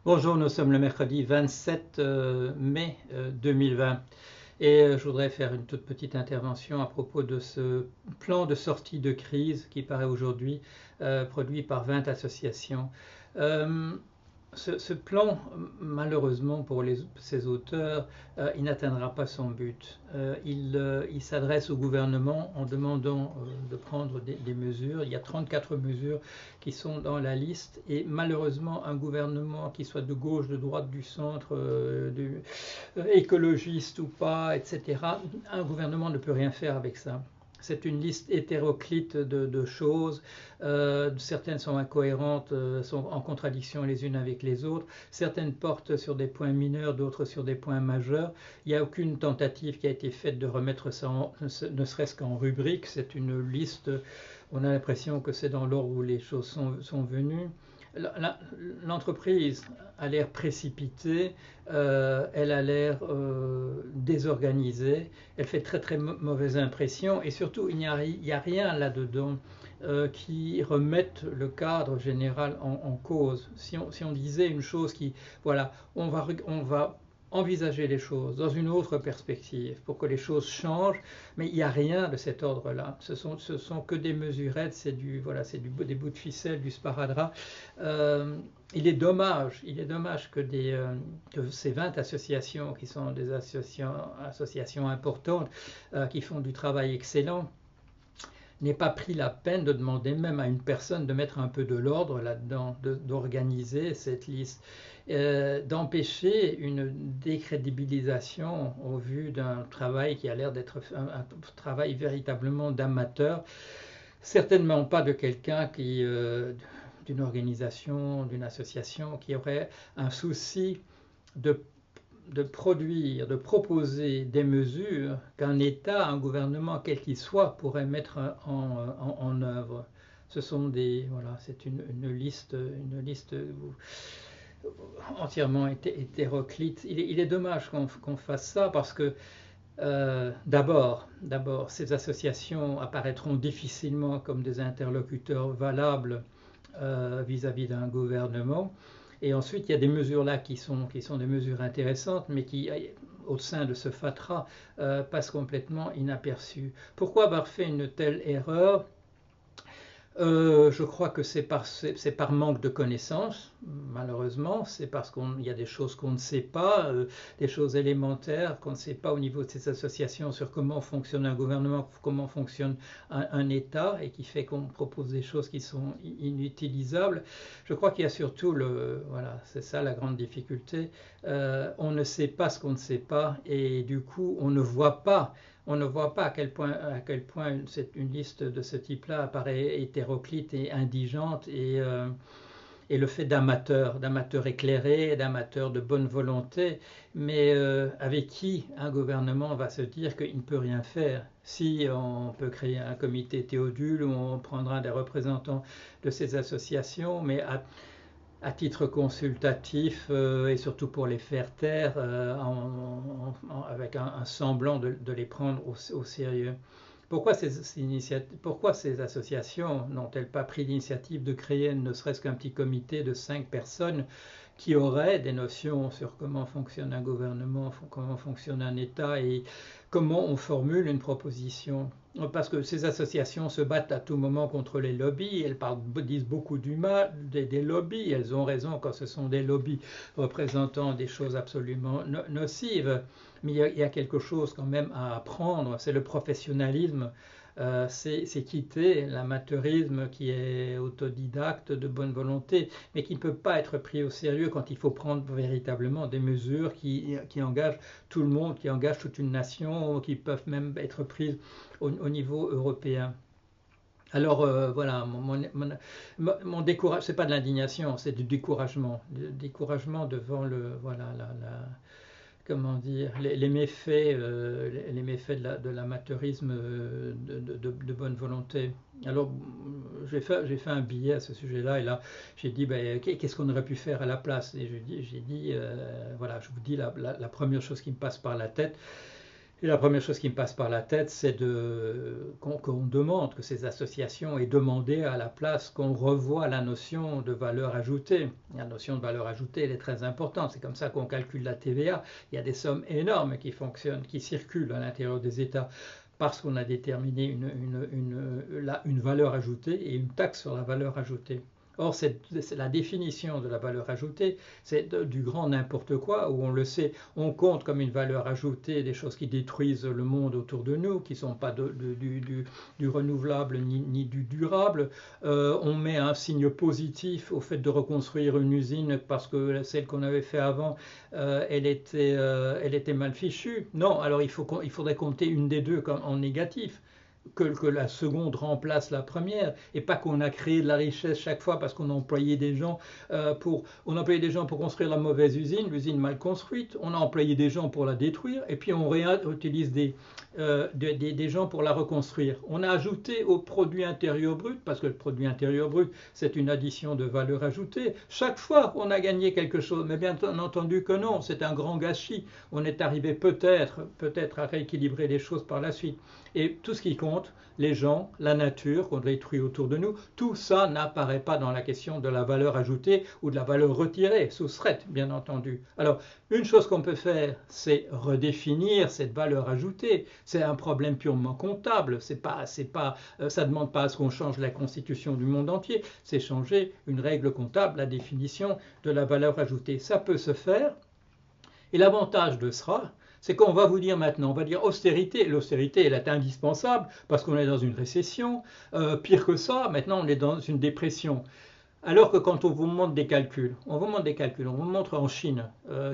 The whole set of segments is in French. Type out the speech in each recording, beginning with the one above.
Bonjour, nous sommes le mercredi 27 mai 2020 et je voudrais faire une toute petite intervention à propos de ce plan de sortie de crise qui paraît aujourd'hui produit par 20 associations. Euh, ce plan, malheureusement pour ses auteurs, il n'atteindra pas son but. Il s'adresse au gouvernement en demandant de prendre des mesures. Il y a 34 mesures qui sont dans la liste et malheureusement un gouvernement qui soit de gauche, de droite, du centre, écologiste ou pas, etc., un gouvernement ne peut rien faire avec ça. C'est une liste hétéroclite de choses. Certaines sont incohérentes, sont en contradiction les unes avec les autres. Certaines portent sur des points mineurs, d'autres sur des points majeurs. Il n'y a aucune tentative qui a été faite de remettre ça, ne serait-ce qu'en rubrique. C'est une liste, on a l'impression que c'est dans l'ordre où les choses sont venues. L'entreprise a l'air précipitée, elle a l'air désorganisée, elle fait très mauvaise impression et surtout il n'y a rien là-dedans qui remette le cadre général en cause. Si on disait une chose qui, voilà, on va envisager les choses dans une autre perspective pour que les choses changent, mais il n'y a rien de cet ordre-là. Ce sont que des mesurettes, voilà, des bouts de ficelle, du sparadrap. Il est dommage que ces 20 associations, qui sont des associations importantes, qui font du travail excellent, n'aient pas pris la peine de demander même à une personne de mettre un peu de l'ordre là-dedans, d'organiser cette liste, d'empêcher une décrédibilisation au vu d'un travail qui a l'air d'être un travail véritablement d'amateur, certainement pas de quelqu'un d'une organisation, d'une association qui aurait un souci de produire, de proposer des mesures qu'un État, un gouvernement, quel qu'il soit, pourrait mettre en œuvre. Ce sont voilà, c'est une liste entièrement hétéroclite. Il est dommage qu'on fasse ça parce que d'abord, ces associations apparaîtront difficilement comme des interlocuteurs valables vis-à-vis d'un gouvernement. Et ensuite, il y a des mesures là qui sont des mesures intéressantes, mais qui, au sein de ce fatras, passent complètement inaperçues. Pourquoi avoir fait une telle erreur? Je crois que c'est par manque de connaissances, malheureusement. C'est parce qu'il y a des choses qu'on ne sait pas, des choses élémentaires qu'on ne sait pas au niveau de ces associations sur comment fonctionne un gouvernement, comment fonctionne un État, et qui fait qu'on propose des choses qui sont inutilisables. Je crois qu'il y a surtout voilà, c'est ça la grande difficulté. On ne sait pas ce qu'on ne sait pas, et du coup, on ne voit pas à quel point une liste de ce type-là apparaît hétéroclite et indigente, et le fait d'amateurs éclairés, d'amateurs de bonne volonté, mais avec qui un gouvernement va se dire qu'il ne peut rien faire. Si on peut créer un comité Théodule où on prendra des représentants de ces associations, mais à titre consultatif et surtout pour les faire taire avec un semblant de les prendre au sérieux. Pourquoi ces associations n'ont-elles pas pris l'initiative de créer ne serait-ce qu'un petit comité de 5 personnes qui auraient des notions sur comment fonctionne un gouvernement, comment fonctionne un État et comment on formule une proposition? Parce que ces associations se battent à tout moment contre les lobbies, elles disent beaucoup du mal des lobbies, elles ont raison quand ce sont des lobbies représentant des choses absolument nocives, mais il y a quelque chose quand même à apprendre, c'est le professionnalisme. C'est quitter l'amateurisme qui est autodidacte, de bonne volonté, mais qui ne peut pas être pris au sérieux quand il faut prendre véritablement des mesures qui engagent tout le monde, qui engagent toute une nation, qui peuvent même être prises au niveau européen. Alors voilà, mon découragement, c'est pas de l'indignation, c'est du découragement devant voilà, comment dire, les méfaits, de l'amateurisme de bonne volonté. Alors, j'ai fait un billet à ce sujet-là, et là, j'ai dit, ben, qu'est-ce qu'on aurait pu faire à la place? Et j'ai dit voilà, je vous dis la première chose qui me passe par la tête, Et la première chose qui me passe par la tête, c'est qu'on demande, que ces associations aient demandé à la place qu'on revoie la notion de valeur ajoutée. La notion de valeur ajoutée, elle est très importante. C'est comme ça qu'on calcule la TVA. Il y a des sommes énormes qui fonctionnent, qui circulent à l'intérieur des États parce qu'on a déterminé une valeur ajoutée et une taxe sur la valeur ajoutée. Or, c'est la définition de la valeur ajoutée, c'est du grand n'importe quoi, où on le sait, on compte comme une valeur ajoutée des choses qui détruisent le monde autour de nous, qui ne sont pas du renouvelable ni du durable. On met un signe positif au fait de reconstruire une usine parce que celle qu'on avait fait avant, elle était mal fichue. Non, alors il faudrait compter une des deux en négatif. Que la seconde remplace la première et pas qu'on a créé de la richesse chaque fois parce qu'on a employé des gens pour construire la mauvaise usine, l'usine mal construite, on a employé des gens pour la détruire et puis on réutilise des gens pour la reconstruire. On a ajouté au produit intérieur brut, parce que le produit intérieur brut c'est une addition de valeur ajoutée, chaque fois on a gagné quelque chose, mais bien entendu que non, c'est un grand gâchis. On est arrivé peut-être à rééquilibrer les choses par la suite. Et tout ce qui compte, les gens, la nature qu'on détruit autour de nous, tout ça n'apparaît pas dans la question de la valeur ajoutée ou de la valeur retirée, soustraite, bien entendu. Alors, une chose qu'on peut faire, c'est redéfinir cette valeur ajoutée. C'est un problème purement comptable. Ça ne demande pas à ce qu'on change la constitution du monde entier. C'est changer une règle comptable, la définition de la valeur ajoutée. Ça peut se faire. Et l'avantage de cela, c'est qu'on va vous dire maintenant, on va dire austérité. L'austérité, elle est indispensable parce qu'on est dans une récession. Pire que ça, maintenant on est dans une dépression. Alors que quand on vous montre des calculs, on vous montre en Chine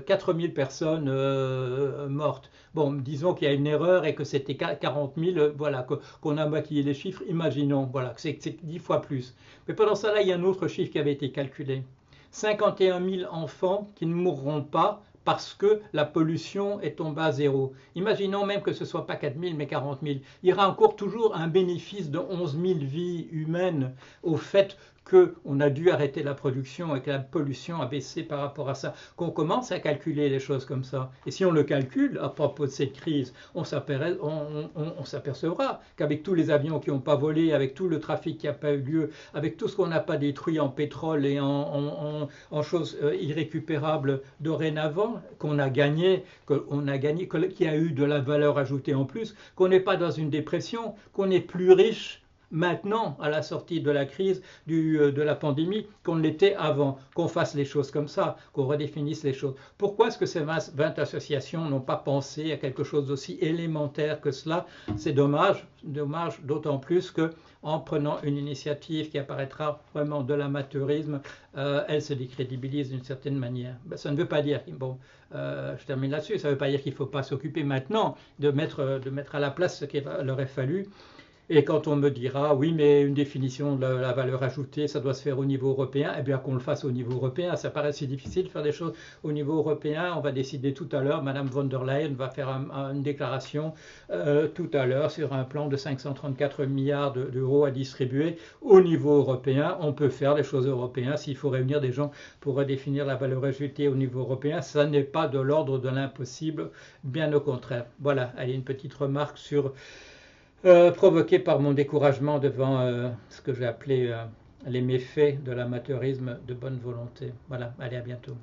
4000 personnes mortes. Bon, disons qu'il y a une erreur et que c'était 40 000, voilà, qu'on a maquillé les chiffres, imaginons, voilà, que c'est 10 fois plus. Mais pendant ça, là, il y a un autre chiffre qui avait été calculé. 51 000 enfants qui ne mourront pas parce que la pollution est tombée à zéro. Imaginons même que ce ne soit pas 4 000 mais 40 000. Il y aura encore toujours un bénéfice de 11 000 vies humaines au fait qu'on a dû arrêter la production et que la pollution a baissé par rapport à ça, qu'on commence à calculer les choses comme ça. Et si on le calcule à propos de cette crise, on s'apercevra qu'avec tous les avions qui n'ont pas volé, avec tout le trafic qui n'a pas eu lieu, avec tout ce qu'on n'a pas détruit en pétrole et en choses irrécupérables dorénavant, qu'on a gagné, qu'il y a eu de la valeur ajoutée en plus, qu'on n'est pas dans une dépression, qu'on est plus riche maintenant, à la sortie de la crise, de la pandémie, qu'on l'était avant, qu'on fasse les choses comme ça, qu'on redéfinisse les choses. Pourquoi est-ce que ces 20 associations n'ont pas pensé à quelque chose d'aussi élémentaire que cela? C'est dommage, d'autant plus qu'en prenant une initiative qui apparaîtra vraiment de l'amateurisme, elle se décrédibilise d'une certaine manière. Ben, ça ne veut pas dire, bon, je termine là-dessus, ça ne veut pas dire qu'il ne faut pas s'occuper maintenant de mettre à la place ce qu'il leur aurait fallu. Et quand on me dira, oui, mais une définition de la valeur ajoutée, ça doit se faire au niveau européen, eh bien qu'on le fasse au niveau européen. Ça paraît si difficile de faire des choses au niveau européen. On va décider tout à l'heure, Madame von der Leyen va faire une déclaration tout à l'heure sur un plan de 534 milliards d'euros à distribuer au niveau européen. On peut faire des choses européennes. S'il faut réunir des gens pour redéfinir la valeur ajoutée au niveau européen, ça n'est pas de l'ordre de l'impossible, bien au contraire. Voilà, allez, une petite remarque sur... provoqué par mon découragement devant ce que j'ai appelé les méfaits de l'amateurisme de bonne volonté. Voilà, allez, à bientôt.